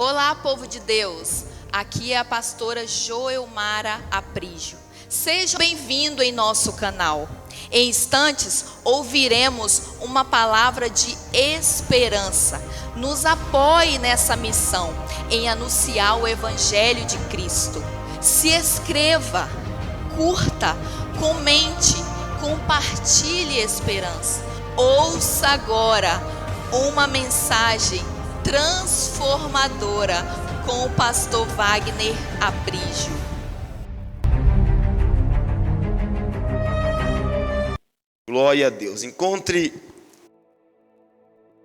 Olá, povo de Deus, aqui é a pastora Joelmara Aprígio. Seja bem-vindo em nosso canal. Em instantes, ouviremos uma palavra de esperança. Nos apoie nessa missão em anunciar o Evangelho de Cristo. Se inscreva, curta, comente, compartilhe esperança. Ouça agora uma mensagem transformadora com o pastor Wagner Aprígio. Glória a Deus. Encontre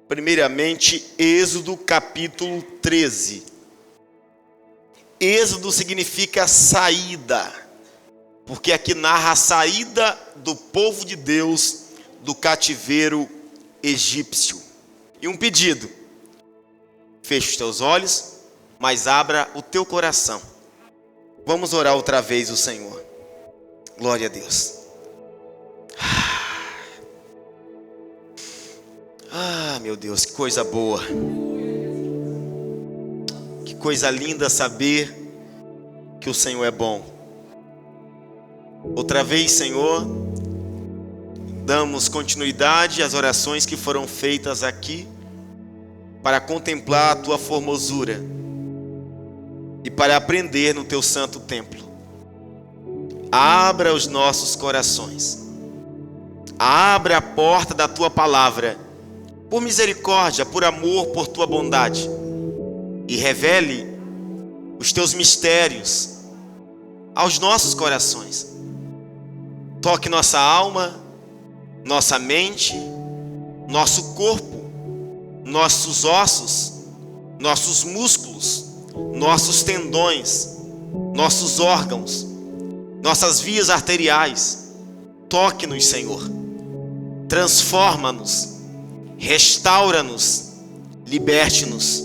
primeiramente Êxodo capítulo 13. Êxodo significa saída, porque aqui narra a saída do povo de Deus do cativeiro egípcio. E um pedido: feche os teus olhos, mas abra o teu coração. Vamos orar outra vez o Senhor. Glória a Deus. Meu Deus, que coisa boa. Que coisa linda saber que o Senhor é bom. Outra vez, Senhor, damos continuidade às orações que foram feitas aqui para contemplar a tua formosura e para aprender no teu santo templo. Abra os nossos corações. Abra a porta da tua palavra, por misericórdia, por amor, por tua bondade, e revele os teus mistérios aos nossos corações. Toque nossa alma, nossa mente, nosso corpo, nossos ossos, nossos músculos, nossos tendões, nossos órgãos, nossas vias arteriais. Toque-nos, Senhor. Transforma-nos, restaura-nos, liberte-nos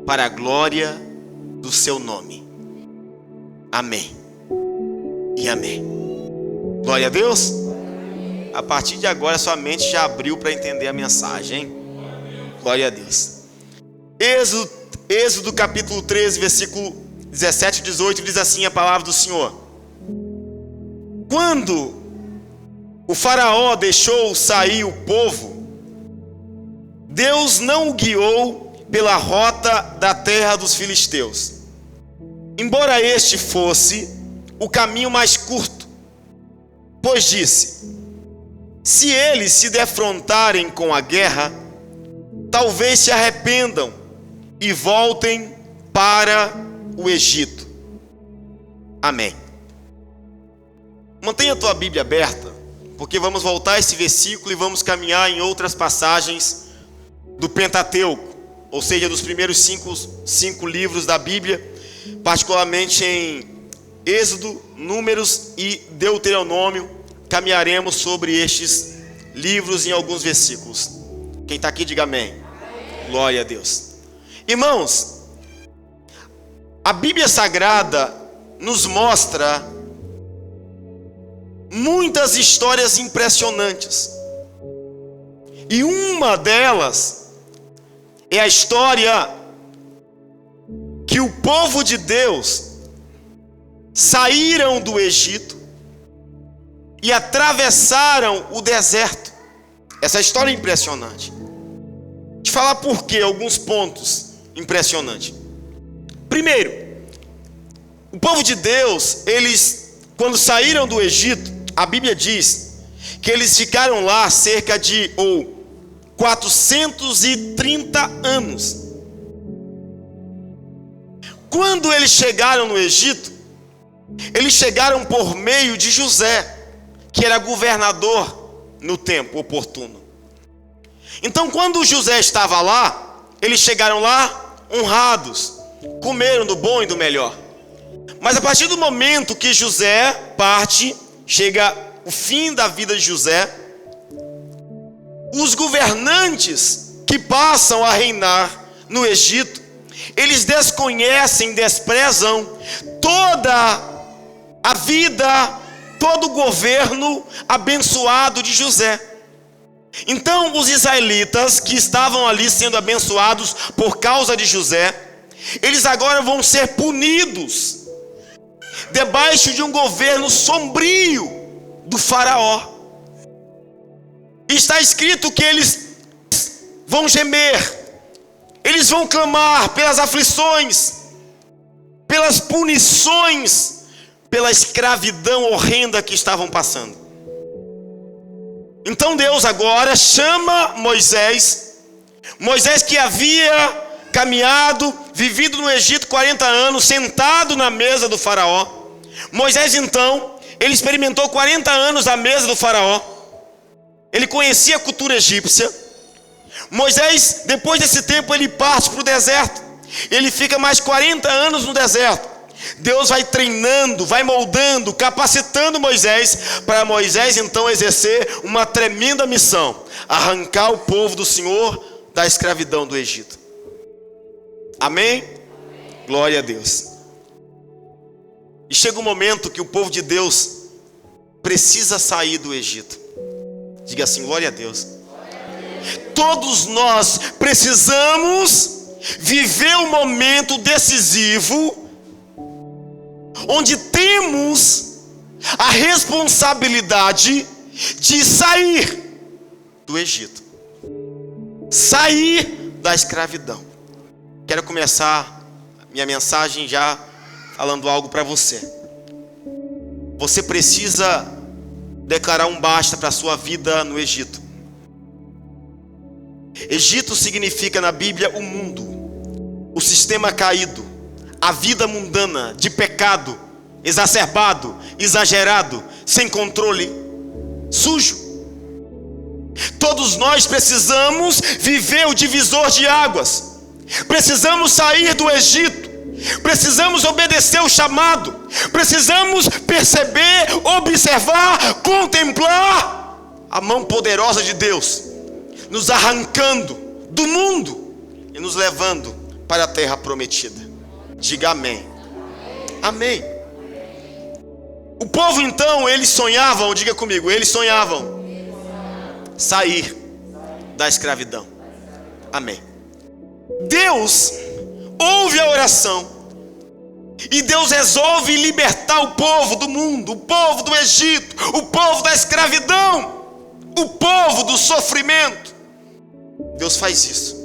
para a glória do seu nome. Amém e amém. Glória a Deus. A partir de agora sua mente já abriu para entender a mensagem, hein? Glória a Deus. Êxodo capítulo 13, versículo 17 e 18 diz assim a palavra do Senhor: quando o faraó deixou sair o povo, Deus não o guiou pela rota da terra dos filisteus, embora este fosse o caminho mais curto, pois disse: se eles se defrontarem com a guerra, talvez se arrependam e voltem para o Egito. Amém. Mantenha a tua Bíblia aberta, porque vamos voltar a esse versículo e vamos caminhar em outras passagens do Pentateuco, ou seja, dos primeiros cinco livros da Bíblia, particularmente em Êxodo, Números e Deuteronômio. Caminharemos sobre estes livros em alguns versículos. Quem está aqui, diga amém. Amém. Glória a Deus. Irmãos, a Bíblia Sagrada nos mostra muitas histórias impressionantes. E uma delas é a história que o povo de Deus saíram do Egito e atravessaram o deserto. Essa história é impressionante. Te falar por quê, alguns pontos impressionantes. Primeiro, o povo de Deus, eles, quando saíram do Egito, a Bíblia diz que eles ficaram lá cerca de 430 anos. Quando eles chegaram no Egito, eles chegaram por meio de José, que era governador no tempo oportuno. Então, quando José estava lá, eles chegaram lá honrados, comeram do bom e do melhor. Mas a partir do momento que José parte, chega o fim da vida de José, os governantes que passam a reinar no Egito, eles desconhecem, desprezam toda a vida, todo o governo abençoado de José. Então os israelitas que estavam ali sendo abençoados por causa de José, eles agora vão ser punidos debaixo de um governo sombrio do faraó. Está escrito que eles vão gemer, eles vão clamar pelas aflições, pelas punições, pela escravidão horrenda que estavam passando. Então Deus agora chama Moisés que havia caminhado, vivido no Egito 40 anos, sentado na mesa do faraó. Moisés então, ele experimentou 40 anos à mesa do faraó. Ele conhecia a cultura egípcia. Moisés, depois desse tempo, ele parte para o deserto. Ele fica mais 40 anos no deserto. Deus vai treinando, vai moldando, capacitando Moisés, para Moisés então exercer uma tremenda missão: arrancar o povo do Senhor da escravidão do Egito. Amém? Glória a Deus. E chega um momento que o povo de Deus precisa sair do Egito. Diga assim: glória a Deus. Todos nós precisamos viver um momento decisivo, onde temos a responsabilidade de sair do Egito, sair da escravidão. Quero começar minha mensagem já falando algo para você. Você precisa declarar um basta para a sua vida no Egito. Egito significa na Bíblia o mundo, o sistema caído, a vida mundana, de pecado, exacerbado, exagerado, sem controle, sujo. Todos nós precisamos viver o divisor de águas. Precisamos sair do Egito. Precisamos obedecer o chamado. Precisamos perceber, observar, contemplar a mão poderosa de Deus, nos arrancando do mundo e nos levando para a terra prometida. Diga amém. Amém. O povo então, eles sonhavam, diga comigo, eles sonhavam sair da escravidão. Amém. Deus ouve a oração e Deus resolve libertar o povo do mundo, o povo do Egito, o povo da escravidão, o povo do sofrimento. Deus faz isso.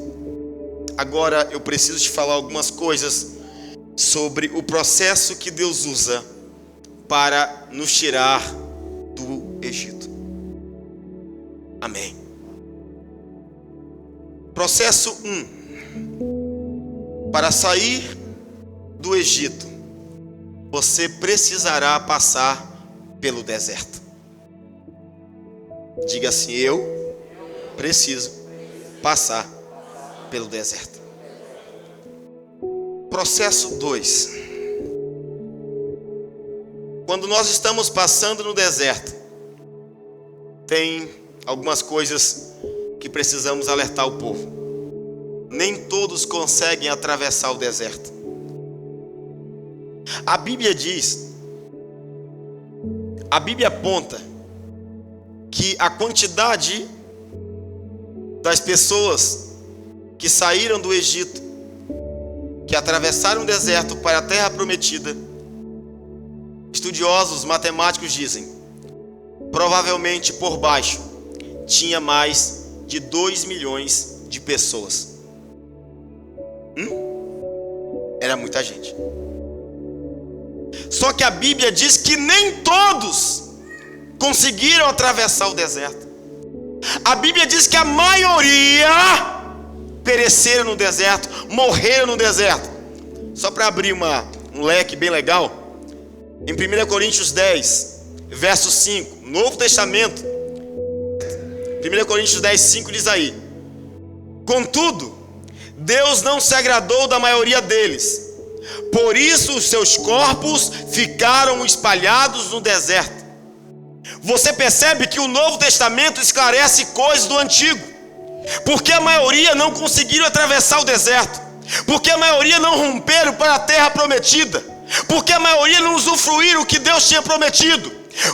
Agora eu preciso te falar algumas coisas sobre o processo que Deus usa para nos tirar do Egito. Amém. Processo 1. Para sair do Egito, você precisará passar pelo deserto. Diga assim: eu preciso passar pelo deserto. Processo 2. Quando nós estamos passando no deserto, tem algumas coisas que precisamos alertar o povo. Nem todos conseguem atravessar o deserto. A Bíblia diz, a Bíblia aponta que a quantidade das pessoas que saíram do Egito, que atravessaram o deserto para a terra prometida, estudiosos matemáticos dizem, provavelmente por baixo tinha mais de 2 milhões de pessoas. Era muita gente. Só que a Bíblia diz que nem todos conseguiram atravessar o deserto. A Bíblia diz que a maioria pereceram no deserto, morreram no deserto. Só para abrir um leque bem legal, em 1 Coríntios 10, verso 5, Novo Testamento, 1 Coríntios 10, 5 diz aí: contudo, Deus não se agradou da maioria deles, por isso os seus corpos ficaram espalhados no deserto. Você percebe que o Novo Testamento esclarece coisas do Antigo. Porque a maioria não conseguiram atravessar o deserto, porque a maioria não romperam para a terra prometida, porque a maioria não usufruíram o que Deus tinha prometido,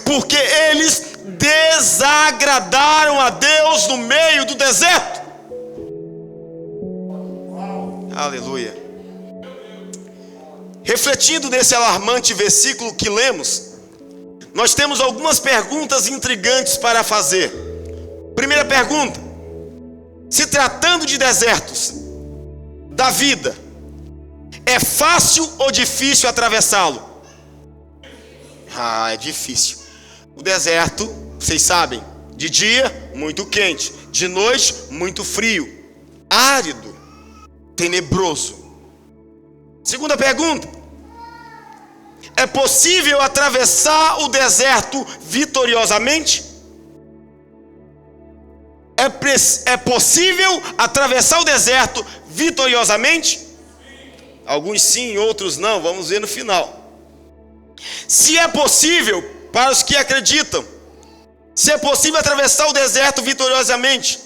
porque eles desagradaram a Deus no meio do deserto. Aleluia. refletindo nesse alarmante versículo que lemos, nós temos algumas perguntas intrigantes para fazer. Primeira pergunta: se tratando de desertos da vida, é fácil ou difícil atravessá-lo? É difícil. O deserto, vocês sabem, de dia muito quente, de noite muito frio, árido, tenebroso. Segunda pergunta: é possível atravessar o deserto vitoriosamente? É possível atravessar o deserto vitoriosamente? Alguns sim, outros não, vamos ver no final. Se é possível, para os que acreditam, se é possível atravessar o deserto vitoriosamente,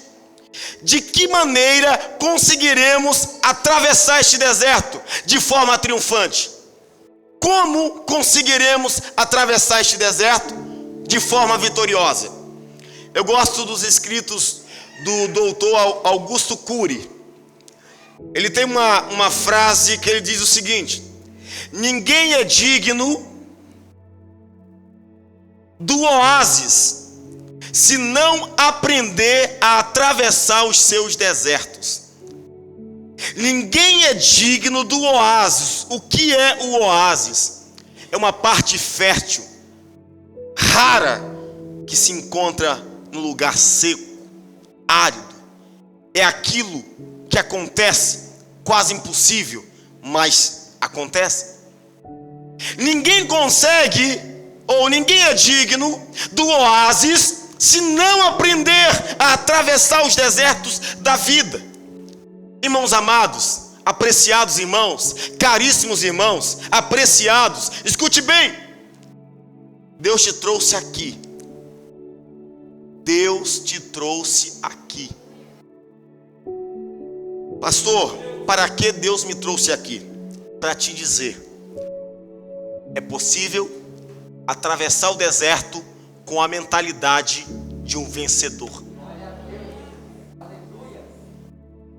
de que maneira conseguiremos atravessar este deserto de forma triunfante? Como conseguiremos atravessar este deserto de forma vitoriosa? Eu gosto dos escritos do doutor Augusto Cury. Ele tem uma frase que ele diz o seguinte: ninguém é digno do oásis se não aprender a atravessar os seus desertos. Ninguém é digno do oásis. O que é o oásis? É uma parte fértil, rara, que se encontra no lugar seco, árido. É aquilo que acontece, quase impossível, mas acontece. Ninguém consegue, ou ninguém é digno do oásis se não aprender a atravessar os desertos da vida. Irmãos amados, apreciados irmãos, caríssimos irmãos, apreciados, escute bem. Deus te trouxe aqui. Deus te trouxe aqui. Pastor, para que Deus me trouxe aqui? Para te dizer: é possível atravessar o deserto com a mentalidade de um vencedor.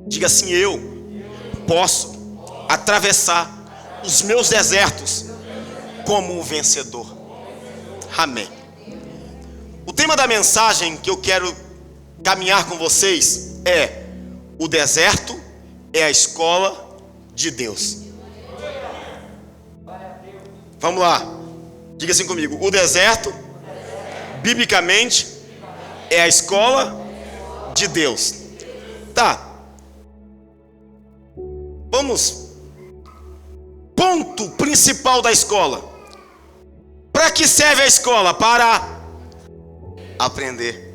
Diga assim: eu posso atravessar os meus desertos como um vencedor. Amém. O tema da mensagem que eu quero caminhar com vocês é: o deserto é a escola de Deus. Vamos lá, diga assim comigo: o deserto, biblicamente, é a escola de Deus. Tá. Vamos. Ponto principal da escola. Para que serve a escola? Para aprender.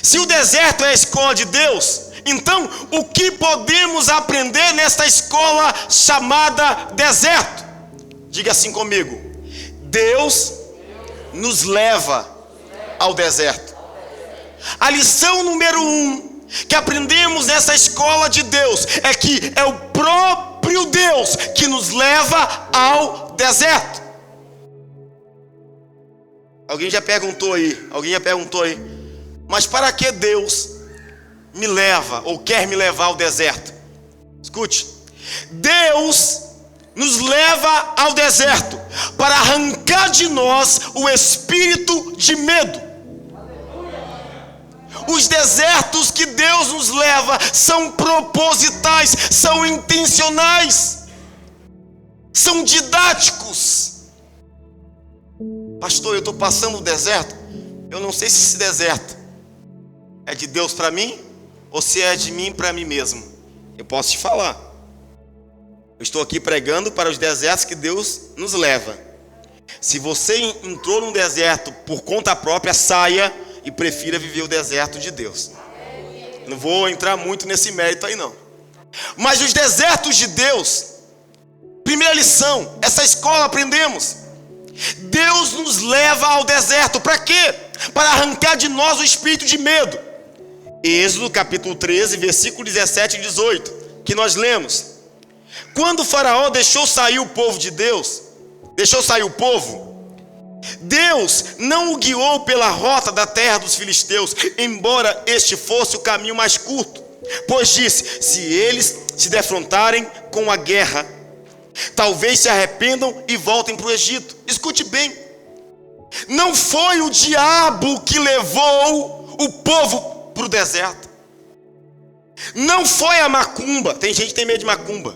Se o deserto é a escola de Deus, então o que podemos aprender nesta escola chamada deserto? Diga assim comigo: Deus nos leva ao deserto. A lição número 1 que aprendemos nessa escola de Deus é que é o próprio Deus que nos leva ao deserto. Alguém já perguntou aí, mas para que Deus me leva ou quer me levar ao deserto? Escute, Deus nos leva ao deserto para arrancar de nós o espírito de medo. Os desertos que Deus nos leva são propositais, são intencionais, são didáticos. Pastor, eu estou passando o deserto, eu não sei se esse deserto é de Deus para mim ou se é de mim para mim mesmo. Eu posso te falar, eu estou aqui pregando para os desertos que Deus nos leva. Se você entrou num deserto por conta própria, saia e prefira viver o deserto de Deus. Não vou entrar muito nesse mérito aí não. Mas os desertos de Deus, primeira lição, essa escola aprendemos. Deus nos leva ao deserto, para quê? Para arrancar de nós o espírito de medo. Êxodo capítulo 13, versículo 17 e 18, que nós lemos. Quando o faraó deixou sair o povo de Deus, Deus não o guiou pela rota da terra dos filisteus, embora este fosse o caminho mais curto, pois disse: se eles se defrontarem com a guerra, talvez se arrependam e voltem para o Egito. Escute bem, não foi o diabo que levou o povo para o deserto. Não foi a macumba. Tem gente que tem medo de macumba.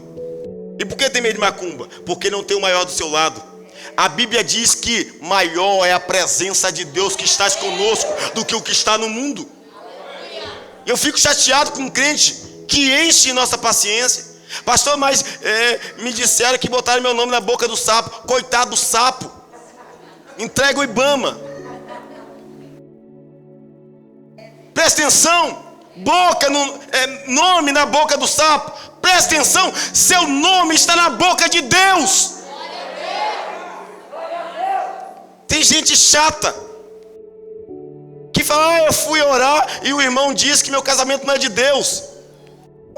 E por que tem medo de macumba? Porque não tem o maior do seu lado. A Bíblia diz que maior é a presença de Deus que está conosco do que o que está no mundo. Eu fico chateado com um crente que enche nossa paciência. Pastor, mas me disseram que botaram meu nome na boca do sapo. Coitado do sapo. Entrega o Ibama. Presta atenção. Nome na boca do sapo. Presta atenção. Seu nome está na boca de Deus. Tem gente chata que fala, eu fui orar e o irmão disse que meu casamento não é de Deus.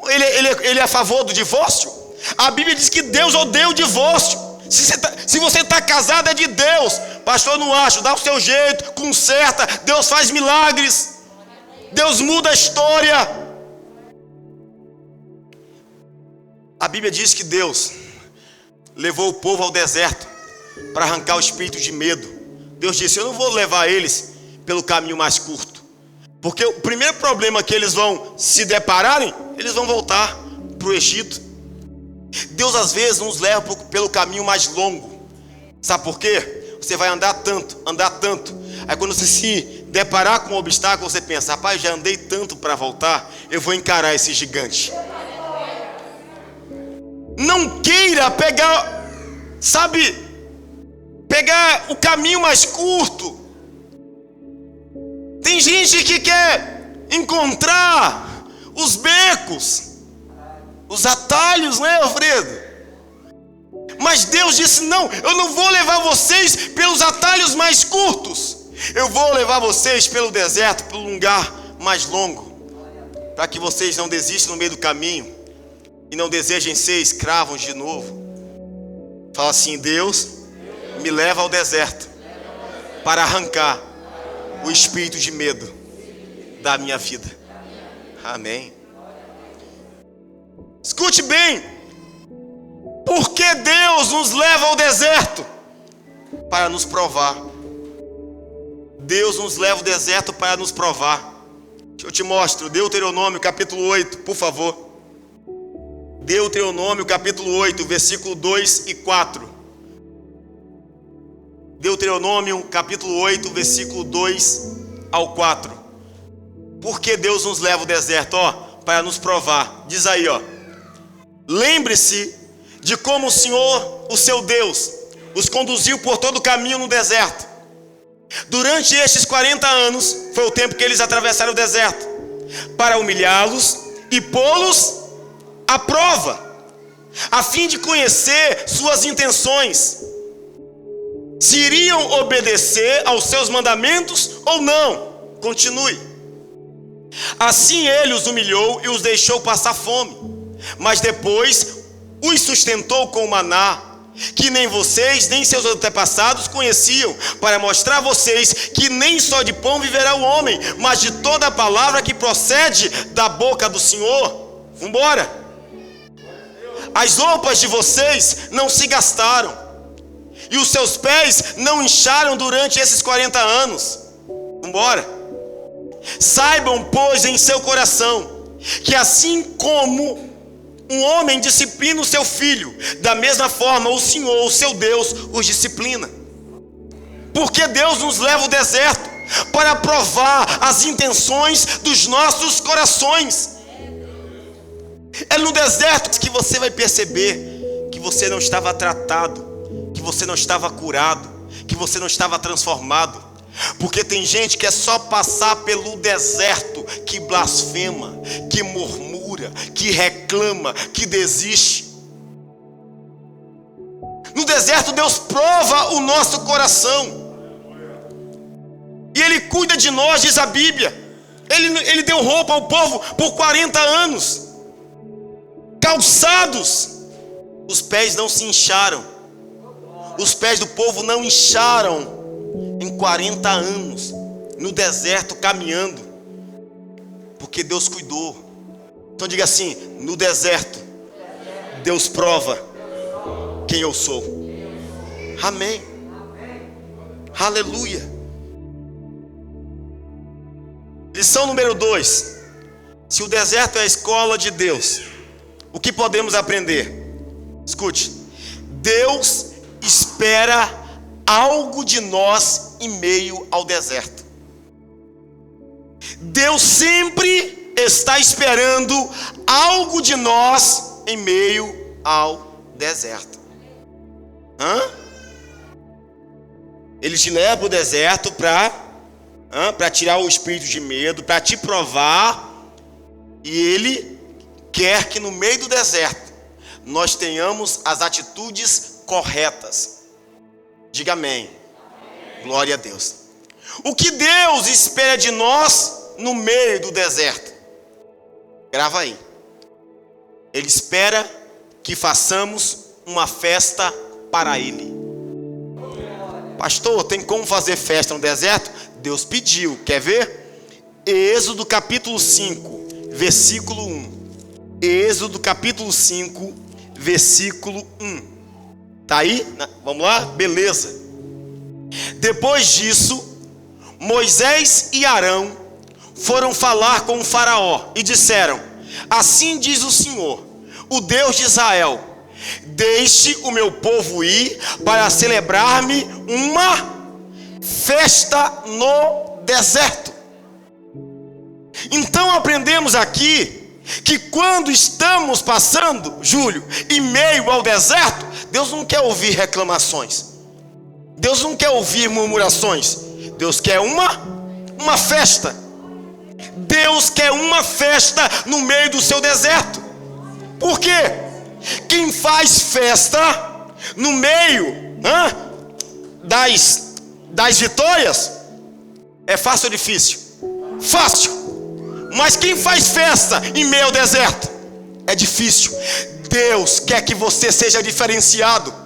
Ele é a favor do divórcio? A Bíblia diz que Deus odeia o divórcio. Se você está casado é de Deus. Pastor, não acho, dá o seu jeito, conserta. Deus faz milagres. Deus muda a história. A Bíblia diz que Deus levou o povo ao deserto para arrancar o espírito de medo. Deus disse, eu não vou levar eles pelo caminho mais curto, porque o primeiro problema que eles vão se depararem, eles vão voltar para o Egito. Deus às vezes nos leva pelo caminho mais longo. Sabe por quê? Você vai andar tanto. Aí quando você se deparar com um obstáculo, você pensa, rapaz, já andei tanto para voltar, eu vou encarar esse gigante. Não queira pegar o caminho mais curto. Tem gente que quer encontrar os becos, os atalhos, não é, Alfredo? Mas Deus disse, não, eu não vou levar vocês pelos atalhos mais curtos. Eu vou levar vocês pelo deserto, pelo lugar mais longo, para que vocês não desistam no meio do caminho e não desejem ser escravos de novo. Fala assim, Deus me leva ao deserto para arrancar o espírito de medo da minha vida. Amém. Escute bem. Por que Deus nos leva ao deserto? Para nos provar. Deus nos leva ao deserto para nos provar. Eu te mostro, Deuteronômio capítulo 8, por favor. Deuteronômio capítulo 8, versículo 2 e 4. Deuteronômio capítulo 8, versículo 2 ao 4. Por que Deus nos leva ao deserto? Para nos provar. Diz aí, lembre-se de como o Senhor, o seu Deus, os conduziu por todo o caminho no deserto. Durante estes 40 anos, foi o tempo que eles atravessaram o deserto, para humilhá-los e pô-los à prova, a fim de conhecer suas intenções, se iriam obedecer aos seus mandamentos ou não. Continue. Assim ele os humilhou e os deixou passar fome, mas depois os sustentou com o maná, que nem vocês nem seus antepassados conheciam, para mostrar a vocês que nem só de pão viverá o homem, mas de toda a palavra que procede da boca do Senhor. Vambora. As roupas de vocês não se gastaram, e os seus pés não incharam durante esses 40 anos. Vambora. Saibam, pois, em seu coração, que assim como um homem disciplina o seu filho, da mesma forma o Senhor, o seu Deus, os disciplina. Porque Deus nos leva ao deserto para provar as intenções dos nossos corações. É no deserto que você vai perceber que você não estava tratado, que você não estava curado, que você não estava transformado. Porque tem gente que é só passar pelo deserto que blasfema, que murmura, que reclama, que desiste. No deserto Deus prova o nosso coração, e Ele cuida de nós, diz a Bíblia. Ele deu roupa ao povo por 40 anos, calçados. Os pés não se incharam. Os pés do povo não incharam em 40 anos, no deserto caminhando, porque Deus cuidou. Então diga assim, no deserto Deus prova quem eu sou. Amém. Aleluia. Lição número 2. Se o deserto é a escola de Deus, o que podemos aprender? Escute. Deus espera algo de nós em meio ao deserto. Deus sempre está esperando algo de nós em meio ao deserto. Ele te leva para o deserto para tirar o espírito de medo, para te provar. E Ele quer que no meio do deserto nós tenhamos as atitudes corretas. Diga amém. Glória a Deus. O que Deus espera de nós no meio do deserto? Grava aí. Ele espera que façamos uma festa para Ele. Pastor, tem como fazer festa no deserto? Deus pediu. Quer ver? Êxodo capítulo 5, versículo 1. Êxodo capítulo 5, versículo 1. Tá aí? Vamos lá? Beleza. Depois disso, Moisés e Arão foram falar com o faraó e disseram: assim diz o Senhor, o Deus de Israel: deixe o meu povo ir para celebrar-me uma festa no deserto. Então aprendemos aqui que quando estamos passando, Júlio, em meio ao deserto, Deus não quer ouvir reclamações. Deus não quer ouvir murmurações. Deus quer uma festa. Deus quer uma festa no meio do seu deserto. Por quê? Quem faz festa no meio das vitórias é fácil ou difícil? Fácil. Mas quem faz festa em meio ao deserto é difícil. Deus quer que você seja diferenciado.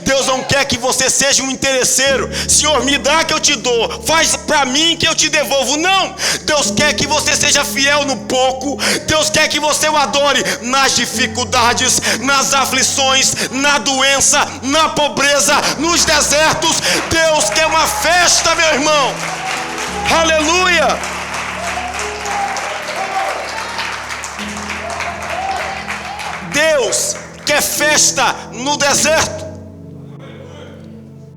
Deus não quer que você seja um interesseiro. Senhor, me dá que eu te dou, faz para mim que eu te devolvo. Não, Deus quer que você seja fiel no pouco. Deus quer que você o adore nas dificuldades, nas aflições, na doença, na pobreza, nos desertos. Deus quer uma festa, meu irmão. Aleluia. Deus quer festa no deserto.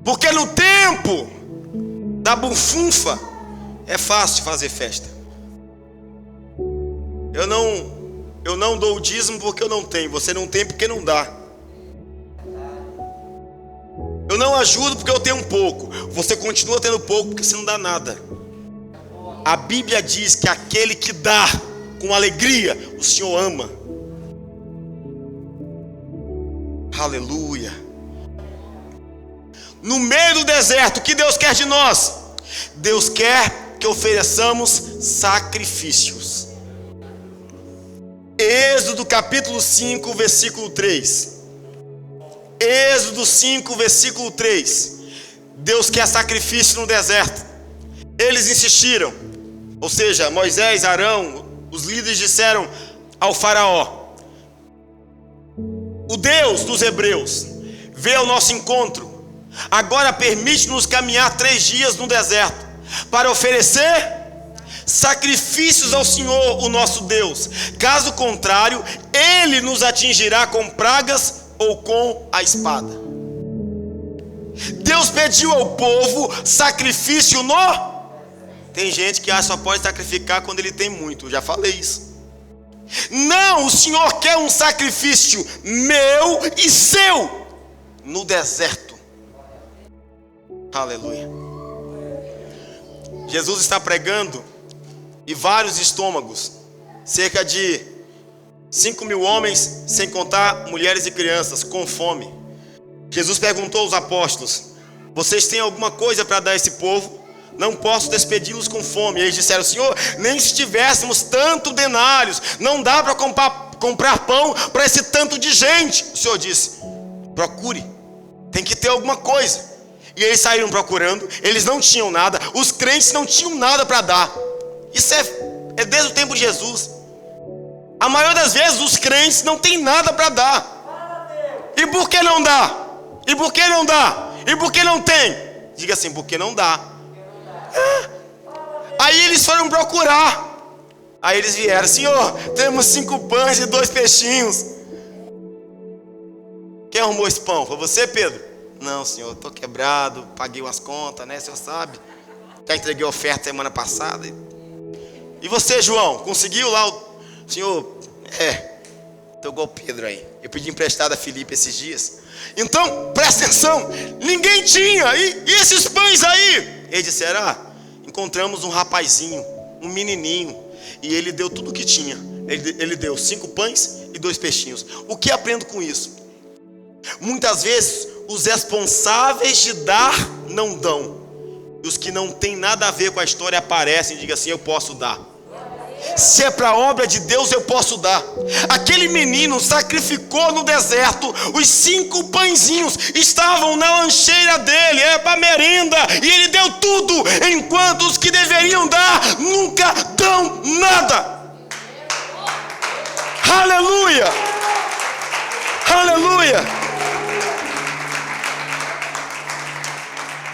Porque no tempo da bufunfa é fácil fazer festa. Eu não dou o dízimo porque eu não tenho. Você não tem porque não dá. Eu não ajudo porque eu tenho um pouco. Você continua tendo pouco porque você não dá nada. A Bíblia diz que aquele que dá com alegria, o Senhor ama. Aleluia. No meio do deserto, o que Deus quer de nós? Deus quer que ofereçamos sacrifícios. Êxodo capítulo 5, versículo 3. Êxodo 5, versículo 3. Deus quer sacrifício no deserto. Eles insistiram. Ou seja, Moisés, Arão, os líderes disseram ao faraó: o Deus dos hebreus veio ao nosso encontro. Agora permite-nos caminhar 3 dias no deserto para oferecer sacrifícios ao Senhor, o nosso Deus. Caso contrário, Ele nos atingirá com pragas ou com a espada. Deus pediu ao povo sacrifício no... Tem gente que acha que só pode sacrificar quando ele tem muito. Eu já falei isso. Não, o Senhor quer um sacrifício meu e seu no deserto. Aleluia. Jesus está pregando e vários estômagos, cerca de 5.000 homens, sem contar mulheres e crianças, com fome. Jesus perguntou aos apóstolos: vocês têm alguma coisa para dar a esse povo? Não posso despedi-los com fome. E eles disseram: Senhor, nem se tivéssemos tanto denários, não dá para comprar pão para esse tanto de gente. O Senhor disse: procure, tem que ter alguma coisa. E eles saíram procurando, eles não tinham nada, os crentes não tinham nada para dar. Isso é desde o tempo de Jesus. A maioria das vezes os crentes não têm nada para dar. E por que não dá? E por que não dá? E por que não tem? Diga assim, porque não dá. Aí eles foram procurar. Aí eles vieram, Senhor, temos 5 pães e 2 peixinhos. Quem arrumou esse pão? Foi você, Pedro? Não, Senhor, estou quebrado, paguei umas contas, né? O Senhor sabe. Já entreguei a oferta semana passada. E você, João, conseguiu lá? Senhor, estou igual o Pedro aí. Eu pedi emprestado a Felipe esses dias. Então, presta atenção, ninguém tinha. E esses pães aí? Eles disseram, encontramos um rapazinho, um menininho, e ele deu tudo o que tinha. Ele deu 5 pães e 2 peixinhos. O que aprendo com isso? Muitas vezes os responsáveis de dar não dão, e os que não tem nada a ver com a história aparecem e digam assim, eu posso dar. Se é para a obra de Deus, eu posso dar. Aquele menino sacrificou no deserto. Os 5 pãezinhos estavam na lancheira dele, era para merenda, e ele deu tudo, enquanto os que deveriam dar nunca dão nada. Aleluia, aleluia,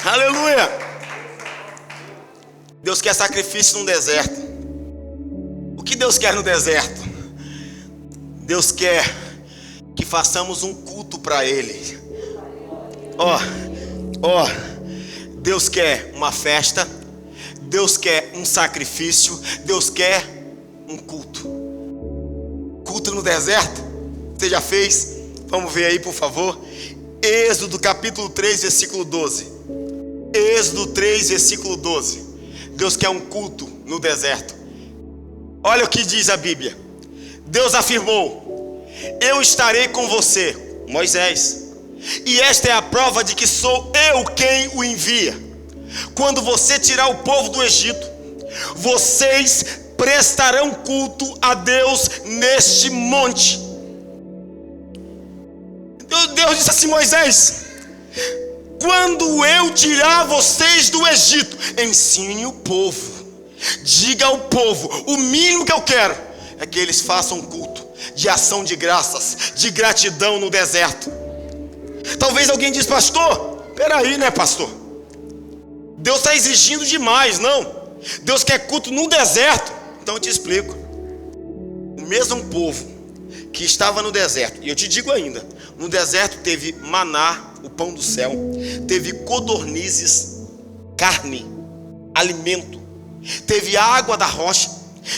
aleluia. Deus quer sacrifício no deserto. O que Deus quer no deserto? Deus quer que façamos um culto para Ele. Deus quer uma festa, Deus quer um sacrifício, Deus quer um culto. Culto no deserto? Você já fez? Vamos ver aí, por favor. Êxodo capítulo 3, versículo 12. Êxodo 3, versículo 12. Deus quer um culto no deserto. Olha o que diz a Bíblia. Deus afirmou: eu estarei com você, Moisés, e esta é a prova de que sou eu quem o envia. Quando você tirar o povo do Egito, vocês prestarão culto a Deus neste monte. Deus disse assim: Moisés, quando eu tirar vocês do Egito, ensine o povo. Diga ao povo, o mínimo que eu quero é que eles façam culto de ação de graças, de gratidão no deserto. Talvez alguém diz: pastor, peraí, né, pastor? Deus está exigindo demais. Não, Deus quer culto no deserto. Então eu te explico. O mesmo povo que estava no deserto, e eu te digo ainda, no deserto teve maná, o pão do céu, teve codornizes, carne, alimento, teve água da rocha,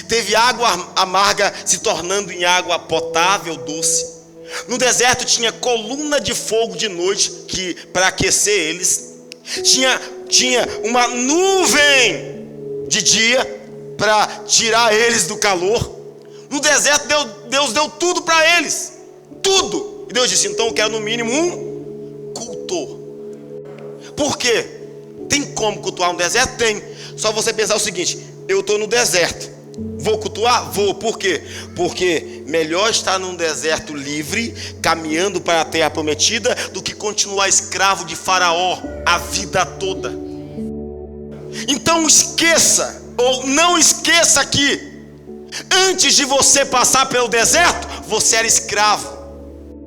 teve água amarga se tornando em água potável, doce. No deserto tinha coluna de fogo de noite que para aquecer eles, tinha uma nuvem de dia para tirar eles do calor. No deserto Deus deu tudo para eles, tudo. E Deus disse: então eu quero no mínimo um cultor. Por quê? Tem como cultuar no deserto? Tem. Só você pensar o seguinte: eu estou no deserto, vou cultuar? Vou. Por quê? Porque melhor estar num deserto livre, caminhando para a terra prometida, do que continuar escravo de Faraó a vida toda. Então esqueça, ou não esqueça que antes de você passar pelo deserto, você era escravo.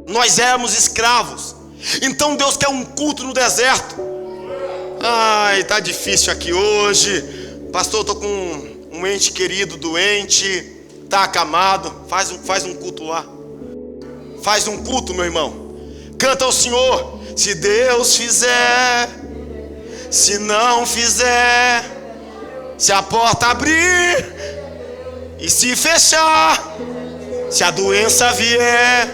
Nós éramos escravos. Então Deus quer um culto no deserto. Ai, tá difícil aqui hoje, pastor, eu tô com um ente querido doente, tá acamado. Faz um culto lá. Faz um culto, meu irmão. Canta ao Senhor. Se Deus fizer, se não fizer, se a porta abrir e se fechar, se a doença vier,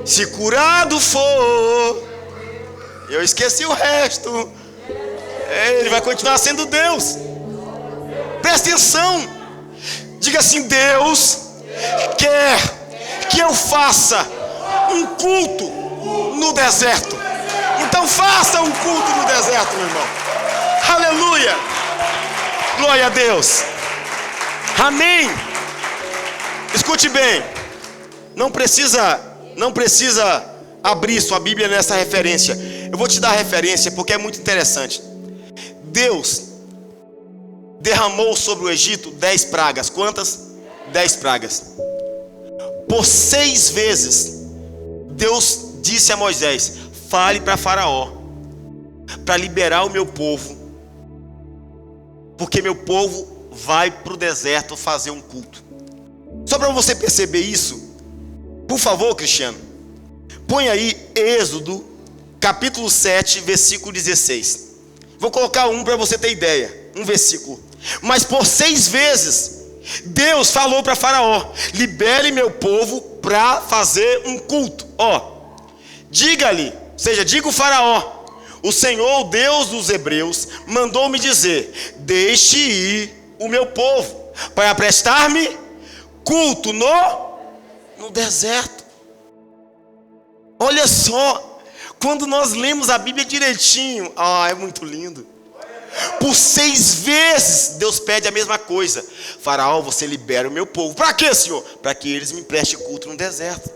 se curado for, eu esqueci o resto, Ele vai continuar sendo Deus. Presta atenção. Diga assim: Deus quer que eu faça um culto no deserto. Então faça um culto no deserto, meu irmão. Aleluia. Glória a Deus. Amém. Escute bem. Não precisa abrir sua Bíblia nessa referência. Eu vou te dar a referência porque é muito interessante. Deus derramou sobre o Egito 10 pragas. Quantas? 10 pragas. Por 6 vezes Deus disse a Moisés: fale para Faraó, para liberar o meu povo, porque meu povo vai para o deserto fazer um culto. Só para você perceber isso, por favor, Cristiano, põe aí Êxodo, capítulo 7, versículo 16. Vou colocar para você ter ideia, um versículo. Mas por 6 vezes, Deus falou para Faraó: libere meu povo para fazer um culto. Diga-lhe, ou seja, diga o Faraó: o Senhor, o Deus dos hebreus, mandou-me dizer: deixe ir o meu povo para prestar-me culto no deserto. Olha só, quando nós lemos a Bíblia direitinho, é muito lindo. Por 6 vezes Deus pede a mesma coisa: Faraó, você libera o meu povo. Para quê, Senhor? Para que eles me prestem culto no deserto.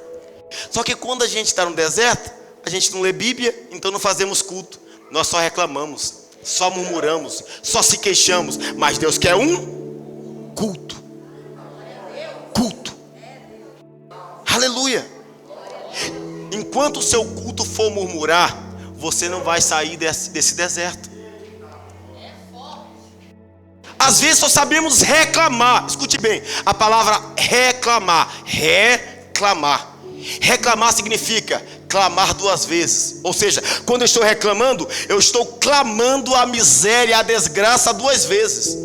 Só que quando a gente está no deserto, a gente não lê Bíblia, então não fazemos culto. Nós só reclamamos, só murmuramos, só se queixamos. Mas Deus quer um culto. Culto. Aleluia. Enquanto o seu culto for murmurar, você não vai sair desse deserto. Às vezes só sabemos reclamar. Escute bem, a palavra reclamar. Reclamar significa clamar 2 vezes. Ou seja, quando eu estou reclamando, eu estou clamando a miséria, a desgraça 2 vezes.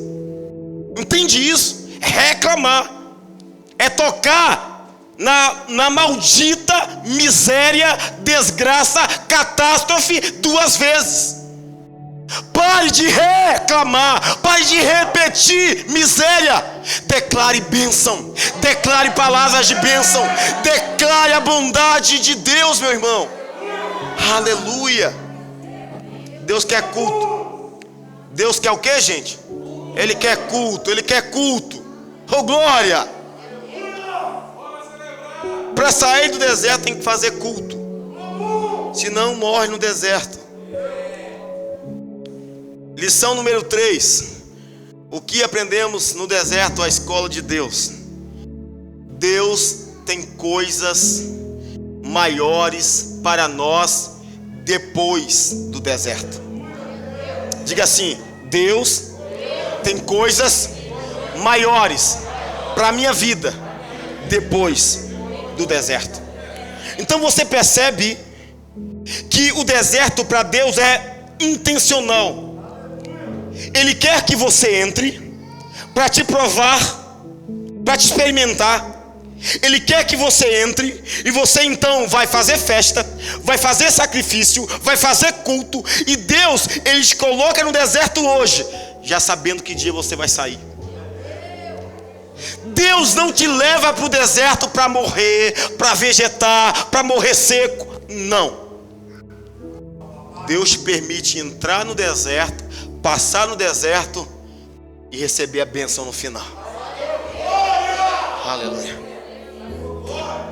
Entende isso? Reclamar é tocar na maldita miséria, desgraça, catástrofe 2 vezes. Pare de reclamar, pare de repetir miséria. Declare bênção, declare palavras de bênção, declare a bondade de Deus, meu irmão. Aleluia. Deus quer culto. Deus quer o que, gente? Ele quer culto, Ele quer culto. Oh, glória. Para sair do deserto tem que fazer culto, senão morre no deserto. Lição número 3. O que aprendemos no deserto, a escola de Deus? Deus tem coisas maiores para nós depois do deserto. Diga assim: Deus tem coisas maiores para a minha vida depois do deserto. Então você percebe que o deserto para Deus é intencional. Ele quer que você entre para te provar, para te experimentar. Ele quer que você entre e você então vai fazer festa, vai fazer sacrifício, vai fazer culto. E Deus, Ele te coloca no deserto hoje, já sabendo que dia você vai sair. Deus não te leva para o deserto para morrer, para vegetar, para morrer seco. Não. Deus te permite entrar no deserto, passar no deserto e receber a bênção no final. Aleluia.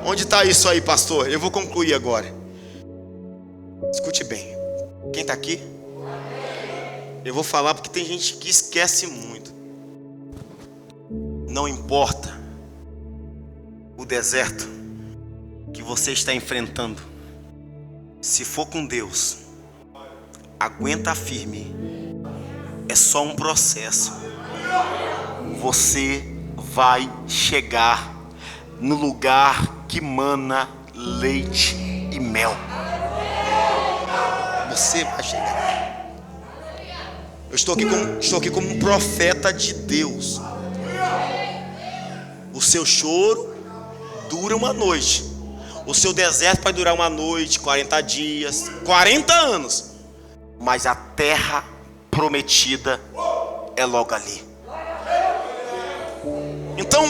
Onde está isso aí, pastor? Eu vou concluir agora. Escute bem. Quem está aqui? Eu vou falar porque tem gente que esquece muito. Não importa o deserto que você está enfrentando, se for com Deus, aguenta firme. É só um processo. Você vai chegar no lugar que mana leite e mel. Você vai chegar. Eu estou aqui como um profeta de Deus. O seu choro dura uma noite. O seu deserto vai durar uma noite, 40 dias, 40 anos. Mas a terra prometida é logo ali. Então,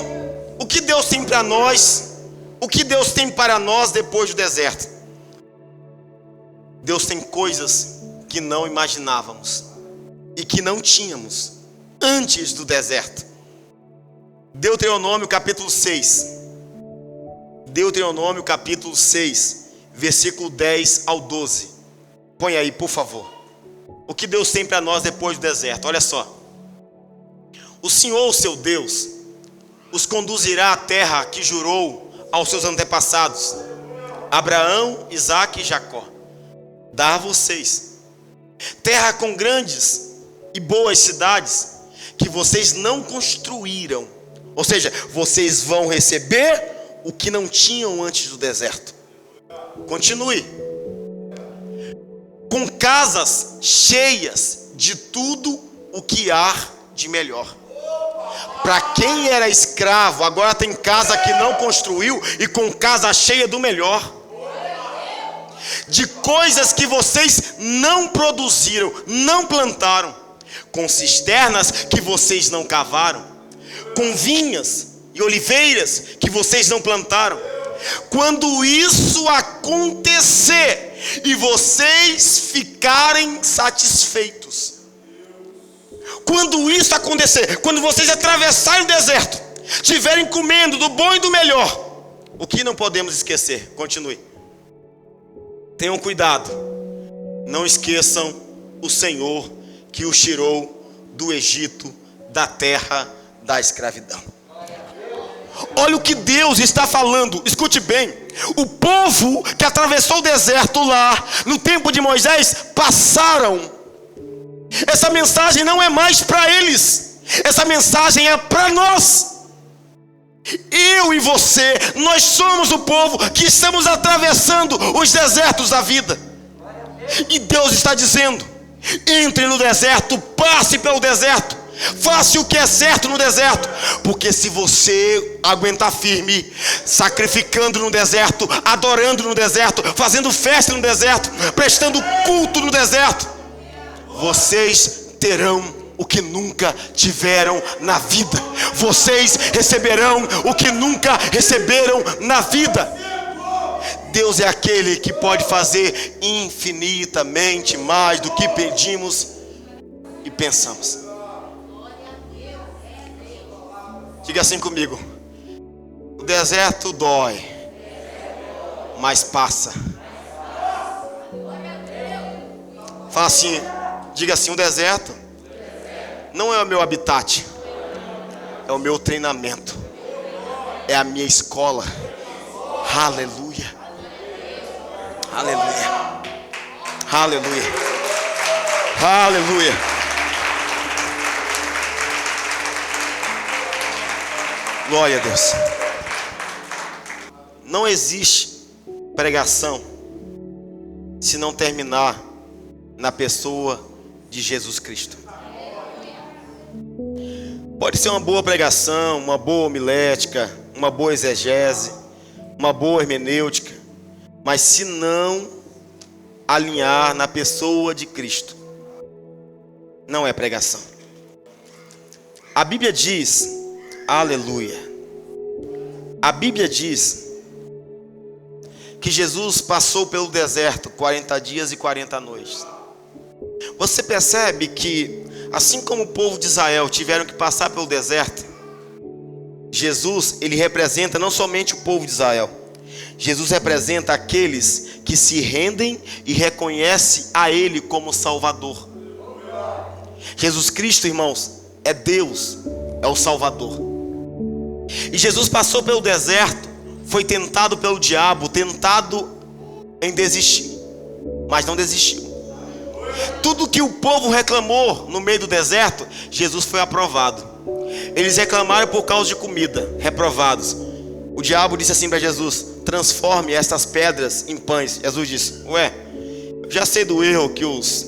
o que Deus tem para nós? O que Deus tem para nós depois do deserto? Deus tem coisas que não imaginávamos e que não tínhamos antes do deserto. Deuteronômio capítulo 6. Deuteronômio capítulo 6, versículo 10 ao 12. Põe aí, por favor. O que Deus tem para nós depois do deserto? Olha só. O Senhor, o seu Deus, os conduzirá à terra que jurou aos seus antepassados, Abraão, Isaque e Jacó. dar a vocês terra com grandes e boas cidades que vocês não construíram. Ou seja, vocês vão receber o que não tinham antes do deserto. Continue. Com casas cheias de tudo o que há de melhor. Para quem era escravo, agora tem casa que não construiu e com casa cheia do melhor. De coisas que vocês não produziram, não plantaram. Com cisternas que vocês não cavaram. Com vinhas e oliveiras que vocês não plantaram. Quando isso acontecer e vocês ficarem satisfeitos. Quando isso acontecer, quando vocês atravessarem o deserto, estiverem comendo do bom e do melhor, o que não podemos esquecer? Continue. Tenham cuidado, não esqueçam o Senhor que os tirou do Egito, da terra da escravidão. Olha o que Deus está falando, escute bem. O povo que atravessou o deserto lá, no tempo de Moisés, passaram. Essa mensagem não é mais para eles, essa mensagem é para nós. Eu e você, nós somos o povo que estamos atravessando os desertos da vida. E Deus está dizendo: entre no deserto, passe pelo deserto, faça o que é certo no deserto. Porque se você aguentar firme, sacrificando no deserto, adorando no deserto, fazendo festa no deserto, prestando culto no deserto, vocês terão o que nunca tiveram na vida. Vocês receberão o que nunca receberam na vida. Deus é aquele que pode fazer infinitamente mais do que pedimos e pensamos. Diga assim comigo: o deserto dói, mas passa. Fala assim, diga assim: o deserto não é o meu habitat, é o meu treinamento, é a minha escola. Aleluia, aleluia, aleluia, aleluia. Glória a Deus. Não existe pregação se não terminar na pessoa de Jesus Cristo. Pode ser uma boa pregação, uma boa homilética, uma boa exegese, uma boa hermenêutica, mas se não alinhar na pessoa de Cristo, não é pregação. A Bíblia diz, aleluia, a Bíblia diz que Jesus passou pelo deserto 40 dias e 40 noites. Você percebe que, assim como o povo de Israel tiveram que passar pelo deserto, Jesus, ele representa não somente o povo de Israel. Jesus representa aqueles que se rendem e reconhecem a Ele como Salvador. Jesus Cristo, irmãos, é Deus, é o Salvador. E Jesus passou pelo deserto, foi tentado pelo diabo, tentado em desistir, mas não desistiu. Tudo que o povo reclamou no meio do deserto, Jesus foi aprovado. Eles reclamaram por causa de comida, reprovados. O diabo disse assim para Jesus: transforme estas pedras em pães. Jesus disse: ué, eu já sei do erro que os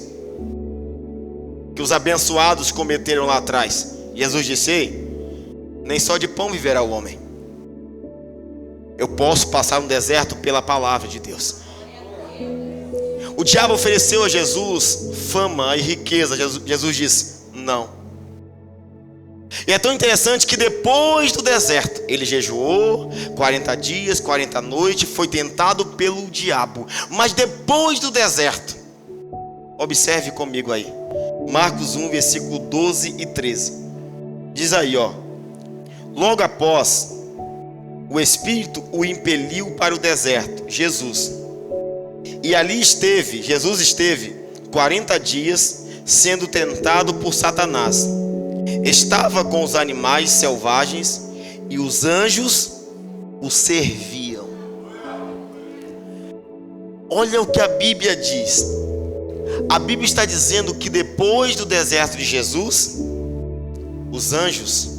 abençoados cometeram lá atrás. Jesus disse: ei, nem só de pão viverá o homem. Eu posso passar um deserto pela palavra de Deus. O diabo ofereceu a Jesus fama e riqueza. Jesus disse: não. E é tão interessante que depois do deserto, ele jejuou 40 dias, 40 noites, foi tentado pelo diabo. Mas depois do deserto, observe comigo aí, Marcos 1, versículo 12 e 13. Diz aí, ó: logo após, o Espírito o impeliu para o deserto, Jesus. E ali Jesus esteve 40 dias sendo tentado por Satanás. Estava com os animais selvagens e os anjos o serviam. Olha o que a Bíblia diz. A Bíblia está dizendo que depois do deserto de Jesus, os anjos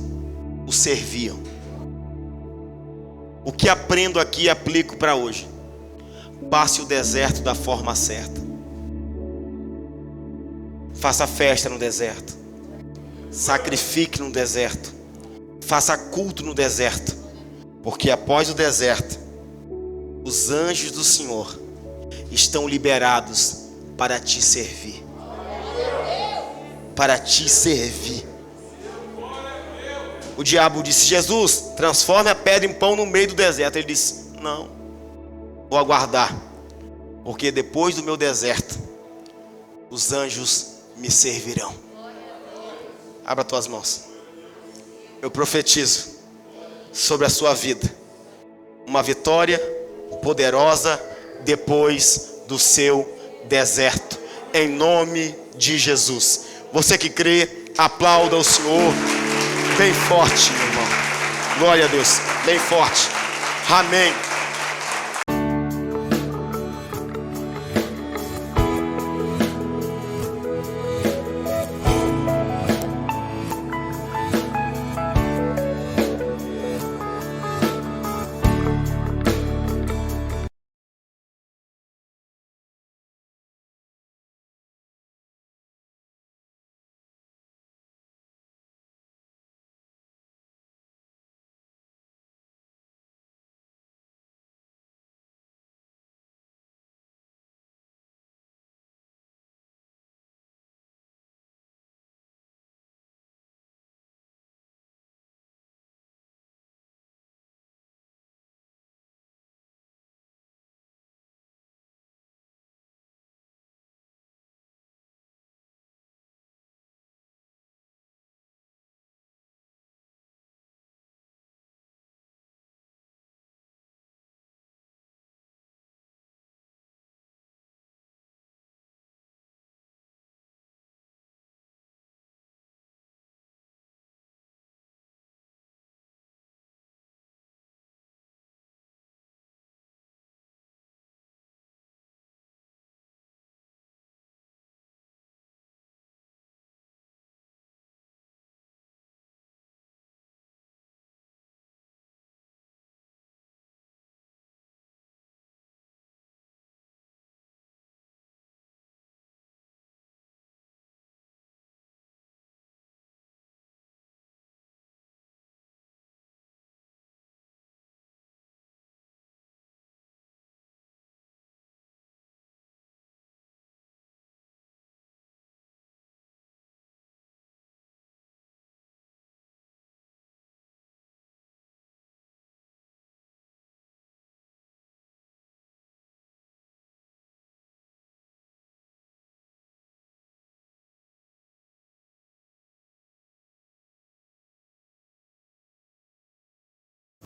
o serviam. O que aprendo aqui e aplico para hoje. Passe o deserto da forma certa. Faça festa no deserto. Sacrifique no deserto. Faça culto no deserto. Porque após o deserto, os anjos do Senhor estão liberados para te servir. Para te servir. O diabo disse: Jesus, transforme a pedra em pão no meio do deserto. Ele disse: não, vou aguardar, porque depois do meu deserto, os anjos me servirão. Abra tuas mãos. Eu profetizo sobre a sua vida uma vitória poderosa depois do seu deserto, em nome de Jesus. Você que crê, aplauda o Senhor bem forte, meu irmão. Glória a Deus, bem forte. Amém.